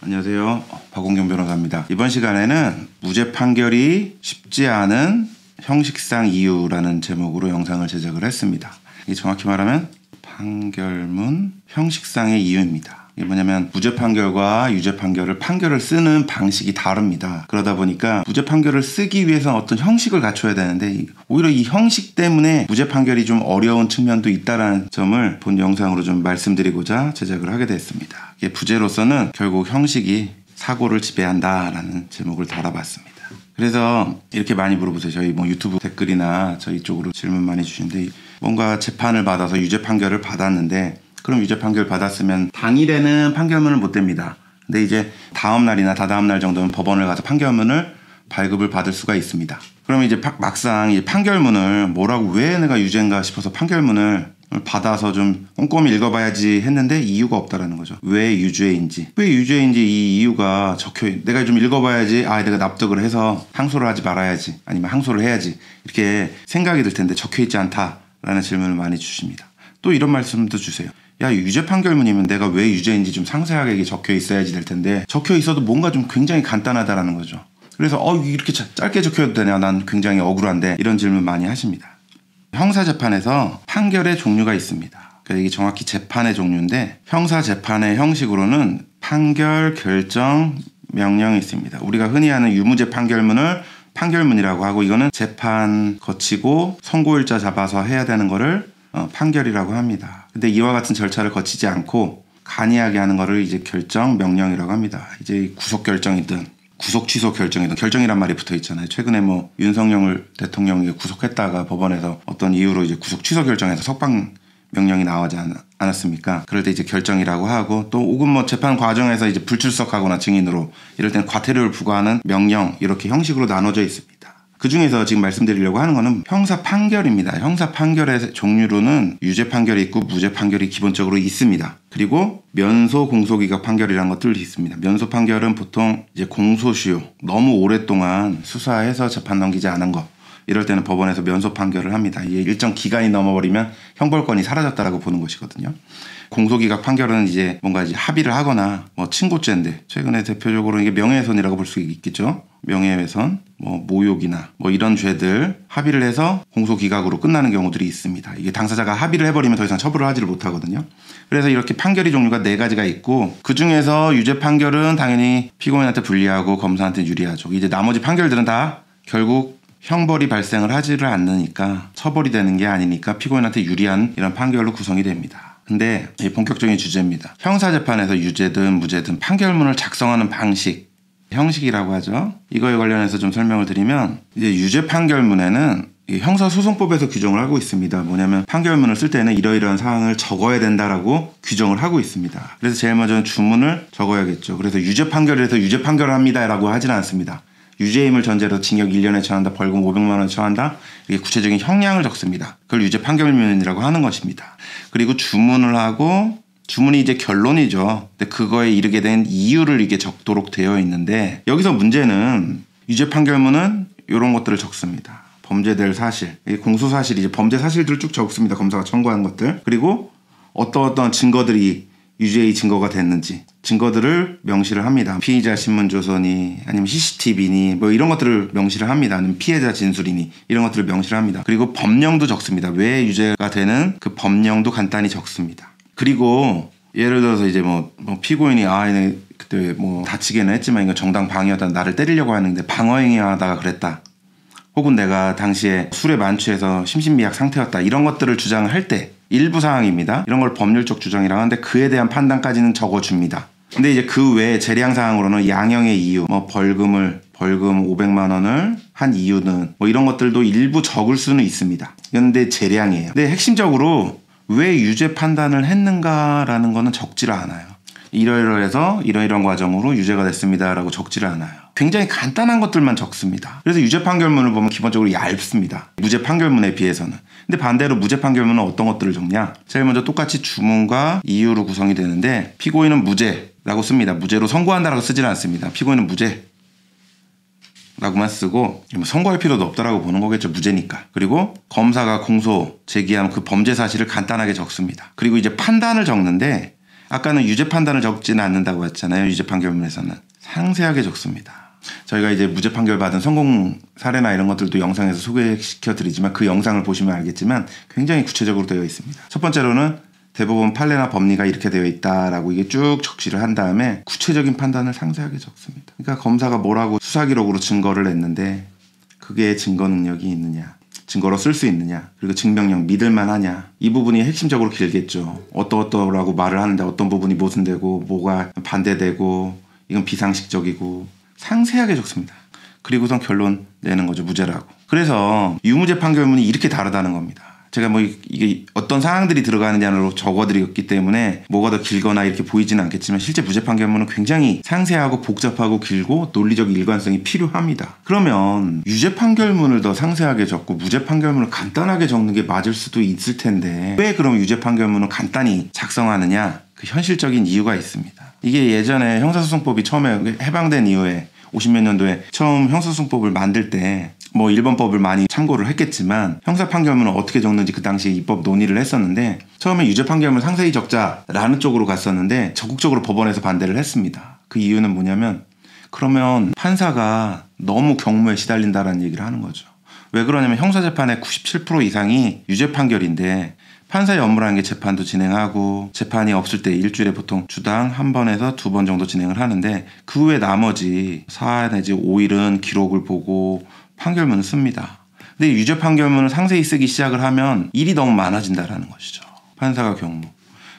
안녕하세요. 박홍경 변호사입니다. 이번 시간에는 무죄 판결이 쉽지 않은 형식상 이유라는 제목으로 영상을 제작을 했습니다. 이게 정확히 말하면 판결문 형식상의 이유입니다. 이게 뭐냐면 무죄 판결과 유죄 판결을 쓰는 방식이 다릅니다. 그러다 보니까 무죄 판결을 쓰기 위해서는 어떤 형식을 갖춰야 되는데 오히려 이 형식 때문에 무죄 판결이 좀 어려운 측면도 있다는 점을 본 영상으로 좀 말씀드리고자 제작을 하게 됐습니다. 이게 부재로서는 결국 형식이 사고를 지배한다라는 제목을 달아봤습니다. 그래서 이렇게 많이 물어보세요. 저희 유튜브 댓글이나 저희 쪽으로 질문 많이 주시는데 뭔가 재판을 받아서 유죄 판결을 받았는데 그럼 유죄 판결 받았으면 당일에는 판결문을 못 댑니다. 근데 이제 다음 날이나 다다음 날 정도는 법원을 가서 판결문을 발급을 받을 수가 있습니다. 그러면 이제 막상 이 판결문을 뭐라고 왜 내가 유죄인가 싶어서 판결문을 받아서 좀 꼼꼼히 읽어봐야지 했는데 이유가 없다라는 거죠. 왜 유죄인지 이 이유가 내가 좀 읽어봐야지 내가 납득을 해서 항소를 하지 말아야지 아니면 항소를 해야지 이렇게 생각이 들 텐데 적혀있지 않다라는 질문을 많이 주십니다. 또 이런 말씀도 주세요. 야, 유죄 판결문이면 내가 왜 유죄인지 좀 상세하게 적혀 있어야지 될 텐데 적혀 있어도 뭔가 좀 굉장히 간단하다라는 거죠. 그래서 이렇게 짧게 적혀도 되냐, 난 굉장히 억울한데 이런 질문 많이 하십니다. 형사재판에서 판결의 종류가 있습니다. 그러니까 이게 정확히 재판의 종류인데 형사재판의 형식으로는 판결, 결정, 명령이 있습니다. 우리가 흔히 하는 유무죄 판결문을 판결문이라고 하고 이거는 재판 거치고 선고일자 잡아서 해야 되는 거를 판결이라고 합니다. 근데 이와 같은 절차를 거치지 않고 간이하게 하는 거를 이제 결정, 명령이라고 합니다. 이제 구속 결정이든 구속 취소 결정이든 결정이란 말이 붙어 있잖아요. 최근에 윤석열 대통령이 구속했다가 법원에서 어떤 이유로 이제 구속 취소 결정해서 석방 명령이 나오지 않았습니까? 그럴 때 이제 결정이라고 하고 또 혹은 재판 과정에서 이제 불출석하거나 증인으로 이럴 때는 과태료를 부과하는 명령 이렇게 형식으로 나눠져 있습니다. 그 중에서 지금 말씀드리려고 하는 거는 형사 판결입니다. 형사 판결의 종류로는 유죄 판결이 있고 무죄 판결이 기본적으로 있습니다. 그리고 면소 공소기각 판결이라는 것들이 있습니다. 면소 판결은 보통 이제 공소시효 너무 오랫동안 수사해서 재판 넘기지 않은 거 이럴 때는 법원에서 면소 판결을 합니다. 이게 일정 기간이 넘어버리면 형벌권이 사라졌다라고 보는 것이거든요. 공소기각 판결은 이제 뭔가 합의를 하거나 친고죄인데 최근에 대표적으로 이게 명예훼손이라고 볼 수 있겠죠. 명예훼손, 모욕이나 이런 죄들 합의를 해서 공소기각으로 끝나는 경우들이 있습니다. 이게 당사자가 합의를 해버리면 더 이상 처벌을 하지를 못하거든요. 그래서 이렇게 판결이 종류가 4가지가 있고 그 중에서 유죄 판결은 당연히 피고인한테 불리하고 검사한테 유리하죠. 이제 나머지 판결들은 다 결국 형벌이 발생을 하지를 않으니까 처벌이 되는 게 아니니까 피고인한테 유리한 이런 판결로 구성이 됩니다. 근데 이 본격적인 주제입니다. 형사재판에서 유죄든 무죄든 판결문을 작성하는 방식, 형식이라고 하죠. 이거에 관련해서 좀 설명을 드리면 이제 유죄 판결문에는 형사소송법에서 규정을 하고 있습니다. 뭐냐면 판결문을 쓸 때는 이러이러한 사항을 적어야 된다라고 규정을 하고 있습니다. 그래서 제일 먼저는 주문을 적어야겠죠. 그래서 유죄 판결에서 유죄 판결을 합니다라고 하지는 않습니다. 유죄임을 전제로 징역 1년에 처한다, 벌금 500만 원 처한다 이게 구체적인 형량을 적습니다. 그걸 유죄 판결문이라고 하는 것입니다. 그리고 주문을 하고 주문이 이제 결론이죠. 근데 그거에 이르게 된 이유를 이게 적도록 되어 있는데 여기서 문제는 유죄 판결문은 이런 것들을 적습니다. 범죄될 사실, 공소사실 이제 범죄 사실들을 쭉 적습니다. 검사가 청구한 것들. 그리고 어떤 증거들이 유죄의 증거가 됐는지 증거들을 명시를 합니다. 피의자 신문조서니 아니면 CCTV니 이런 것들을 명시를 합니다. 아니면 피해자 진술이니 이런 것들을 명시를 합니다. 그리고 법령도 적습니다. 왜 유죄가 되는 그 법령도 간단히 적습니다. 그리고 예를 들어서 이제 피고인이 그때 다치게는 했지만 이거 정당 방위하다 나를 때리려고 하는데 방어행위하다가 그랬다. 혹은 내가 당시에 술에 만취해서 심신미약 상태였다. 이런 것들을 주장을 할 때 일부 사항입니다. 이런 걸 법률적 주장이라고 하는데 그에 대한 판단까지는 적어줍니다. 근데 이제 그 외에 재량 사항으로는 양형의 이유, 벌금 500만 원을 한 이유는 이런 것들도 일부 적을 수는 있습니다. 그런데 재량이에요. 근데 핵심적으로 왜 유죄 판단을 했는가라는 거는 적지를 않아요. 이러이러해서 이러이러한 과정으로 유죄가 됐습니다라고 적지를 않아요. 굉장히 간단한 것들만 적습니다. 그래서 유죄 판결문을 보면 기본적으로 얇습니다. 무죄 판결문에 비해서는. 근데 반대로 무죄 판결문은 어떤 것들을 적냐? 제일 먼저 똑같이 주문과 이유로 구성이 되는데 피고인은 무죄라고 씁니다. 무죄로 선고한다라고 쓰지는 않습니다. 피고인은 무죄. 라고만 쓰고 선고할 필요도 없다라고 보는 거겠죠. 무죄니까. 그리고 검사가 공소 제기한 그 범죄 사실을 간단하게 적습니다. 그리고 이제 판단을 적는데 아까는 유죄 판단을 적지는 않는다고 했잖아요. 유죄 판결문에서는 상세하게 적습니다. 저희가 이제 무죄 판결 받은 성공 사례나 이런 것들도 영상에서 소개시켜 드리지만 그 영상을 보시면 알겠지만 굉장히 구체적으로 되어 있습니다. 첫 번째로는 대법원 판례나 법리가 이렇게 되어 있다라고 이게 쭉 적시를 한 다음에 구체적인 판단을 상세하게 적습니다. 그러니까 검사가 뭐라고 수사 기록으로 증거를 냈는데 그게 증거 능력이 있느냐, 증거로 쓸 수 있느냐, 그리고 증명력 믿을만 하냐, 이 부분이 핵심적으로 길겠죠. 어떠어떠라고 말을 하는데 어떤 부분이 모순되고 뭐가 반대되고 이건 비상식적이고 상세하게 적습니다. 그리고선 결론 내는 거죠. 무죄라고. 그래서 유무죄 판결문이 이렇게 다르다는 겁니다. 제가 뭐 이게 어떤 사항들이 들어가느냐로 적어드렸기 때문에 뭐가 더 길거나 이렇게 보이지는 않겠지만 실제 무죄 판결문은 굉장히 상세하고 복잡하고 길고 논리적 일관성이 필요합니다. 그러면 유죄 판결문을 더 상세하게 적고 무죄 판결문을 간단하게 적는 게 맞을 수도 있을 텐데 왜 그럼 유죄 판결문을 간단히 작성하느냐? 그 현실적인 이유가 있습니다. 이게 예전에 형사소송법이 처음에 해방된 이후에 50몇 년도에 처음 형사소송법을 만들 때 뭐 일본법을 많이 참고를 했겠지만 형사 판결문을 어떻게 적는지 그 당시에 입법 논의를 했었는데 처음에 유죄 판결문 상세히 적자라는 쪽으로 갔었는데 적극적으로 법원에서 반대를 했습니다. 그 이유는 뭐냐면 그러면 판사가 너무 경무에 시달린다라는 얘기를 하는 거죠. 왜 그러냐면 형사재판의 97% 이상이 유죄 판결인데 판사의 업무라는 게 재판도 진행하고 재판이 없을 때 일주일에 보통 주당 1번에서 2번 정도 진행을 하는데 그 후에 나머지 4 내지 5일은 기록을 보고 판결문을 씁니다. 근데 유죄 판결문을 상세히 쓰기 시작을 하면 일이 너무 많아진다라는 것이죠. 판사가 경무.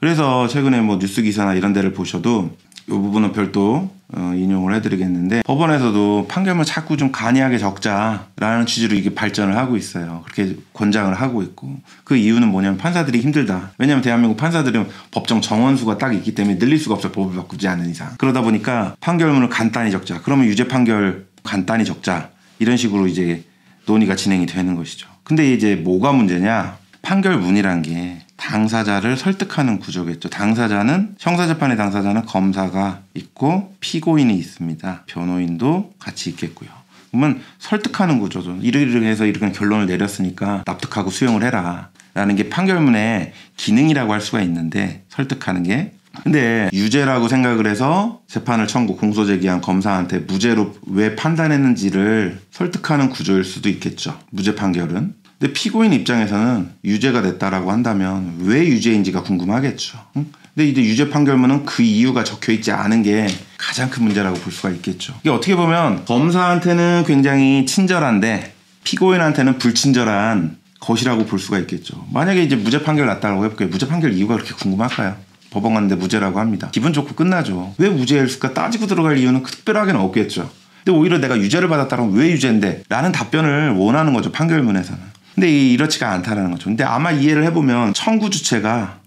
그래서 최근에 뭐 뉴스 기사나 이런 데를 보셔도 이 부분은 별도 인용을 해드리겠는데 법원에서도 판결문 자꾸 좀 간이하게 적자라는 취지로 이게 발전을 하고 있어요. 그렇게 권장을 하고 있고 그 이유는 뭐냐면 판사들이 힘들다. 왜냐하면 대한민국 판사들은 법정 정원수가 딱 있기 때문에 늘릴 수가 없어요. 법을 바꾸지 않는 이상. 그러다 보니까 판결문을 간단히 적자. 그러면 유죄 판결 간단히 적자. 이런 식으로 이제 논의가 진행이 되는 것이죠. 근데 이제 뭐가 문제냐? 판결문이란 게 당사자를 설득하는 구조겠죠. 당사자는 형사재판의 당사자는 검사가 있고 피고인이 있습니다. 변호인도 같이 있겠고요. 그러면 설득하는 구조죠. 이렇게 해서 이렇게 결론을 내렸으니까 납득하고 수용을 해라 라는 게 판결문의 기능이라고 할 수가 있는데 설득하는 게 근데 유죄라고 생각을 해서 재판을 청구 공소 제기한 검사한테 무죄로 왜 판단했는지를 설득하는 구조일 수도 있겠죠. 무죄 판결은. 근데 피고인 입장에서는 유죄가 됐다라고 한다면 왜 유죄인지가 궁금하겠죠. 근데 이제 유죄 판결문은 그 이유가 적혀있지 않은 게 가장 큰 문제라고 볼 수가 있겠죠. 이게 어떻게 보면 검사한테는 굉장히 친절한데 피고인한테는 불친절한 것이라고 볼 수가 있겠죠. 만약에 이제 무죄 판결 났다고 해볼게요. 무죄 판결 이유가 그렇게 궁금할까요? 법원 갔는데 무죄라고 합니다. 기분 좋고 끝나죠. 왜 무죄일까 따지고 들어갈 이유는 특별하게는 없겠죠. 근데 오히려 내가 유죄를 받았다면 왜 유죄인데? 라는 답변을 원하는 거죠. 판결문에서는. 근데 이렇지가 않다는 거죠. 근데 아마 이해를 해보면 청구 주체가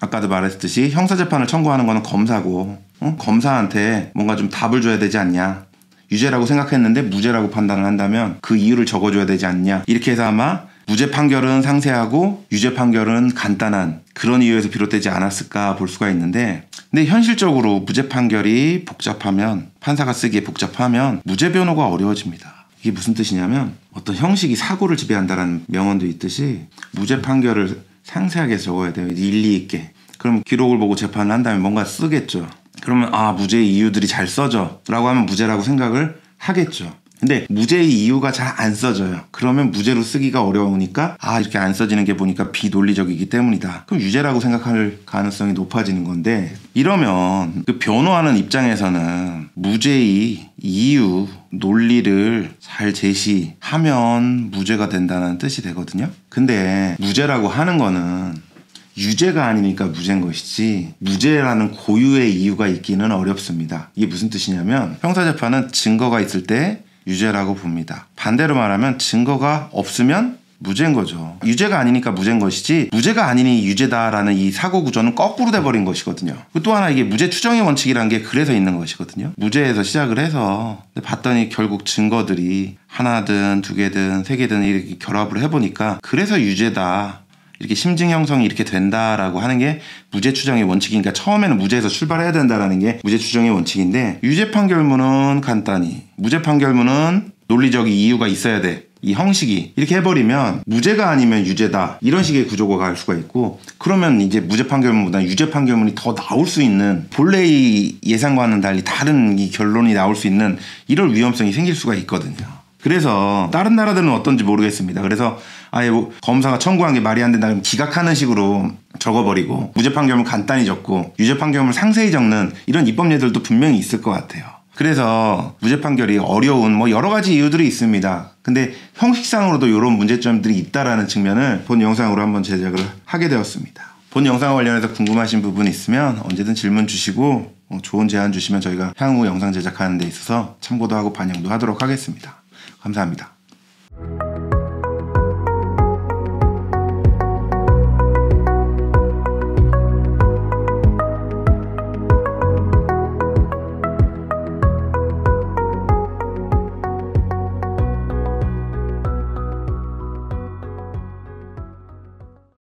아까도 말했듯이 형사재판을 청구하는 거는 검사고 검사한테 뭔가 좀 답을 줘야 되지 않냐. 유죄라고 생각했는데 무죄라고 판단을 한다면 그 이유를 적어줘야 되지 않냐. 이렇게 해서 아마 무죄 판결은 상세하고 유죄 판결은 간단한 그런 이유에서 비롯되지 않았을까 볼 수가 있는데 근데 현실적으로 무죄 판결이 복잡하면 판사가 쓰기에 복잡하면 무죄 변호가 어려워집니다. 이게 무슨 뜻이냐면 어떤 형식이 사고를 지배한다는 명언도 있듯이 무죄 판결을 상세하게 적어야 돼요. 일리 있게. 그럼 기록을 보고 재판을 한 다음에 뭔가 쓰겠죠. 그러면 무죄의 이유들이 잘 써져 라고 하면 무죄라고 생각을 하겠죠. 근데 무죄의 이유가 잘 안 써져요. 그러면 무죄로 쓰기가 어려우니까 이렇게 안 써지는 게 보니까 비논리적이기 때문이다. 그럼 유죄라고 생각할 가능성이 높아지는 건데 이러면 그 변호하는 입장에서는 무죄의 이유, 논리를 잘 제시하면 무죄가 된다는 뜻이 되거든요. 근데 무죄라고 하는 거는 유죄가 아니니까 무죄인 것이지 무죄라는 고유의 이유가 있기는 어렵습니다. 이게 무슨 뜻이냐면 형사재판은 증거가 있을 때 유죄라고 봅니다. 반대로 말하면 증거가 없으면 무죄인 거죠. 유죄가 아니니까 무죄인 것이지 무죄가 아니니 유죄다라는 이 사고 구조는 거꾸로 돼버린 것이거든요. 또 하나 이게 무죄 추정의 원칙이라는 게 그래서 있는 것이거든요. 무죄에서 시작을 해서 봤더니 결국 증거들이 하나든 두 개든 세 개든 이렇게 결합을 해보니까 그래서 유죄다. 이렇게 심증 형성이 이렇게 된다라고 하는 게 무죄 추정의 원칙이니까 처음에는 무죄에서 출발해야 된다라는 게 무죄 추정의 원칙인데 유죄 판결문은 간단히 무죄 판결문은 논리적 이유가 있어야 돼. 이 형식이 이렇게 해버리면 무죄가 아니면 유죄다 이런 식의 구조가 갈 수가 있고, 그러면 이제 무죄 판결문보다 유죄 판결문이 더 나올 수 있는, 본래의 예상과는 달리 다른 이 결론이 나올 수 있는 이런 위험성이 생길 수가 있거든요. 그래서 다른 나라들은 어떤지 모르겠습니다. 그래서 아예 검사가 청구한 게 말이 안 된다 그러면 기각하는 식으로 적어버리고 무죄 판결문 간단히 적고 유죄 판결문 상세히 적는 이런 입법 예들도 분명히 있을 것 같아요. 그래서 무죄 판결이 어려운 여러 가지 이유들이 있습니다. 근데 형식상으로도 이런 문제점들이 있다라는 측면을 본 영상으로 한번 제작을 하게 되었습니다. 본 영상과 관련해서 궁금하신 부분 있으면 언제든 질문 주시고 좋은 제안 주시면 저희가 향후 영상 제작하는 데 있어서 참고도 하고 반영도 하도록 하겠습니다. 감사합니다.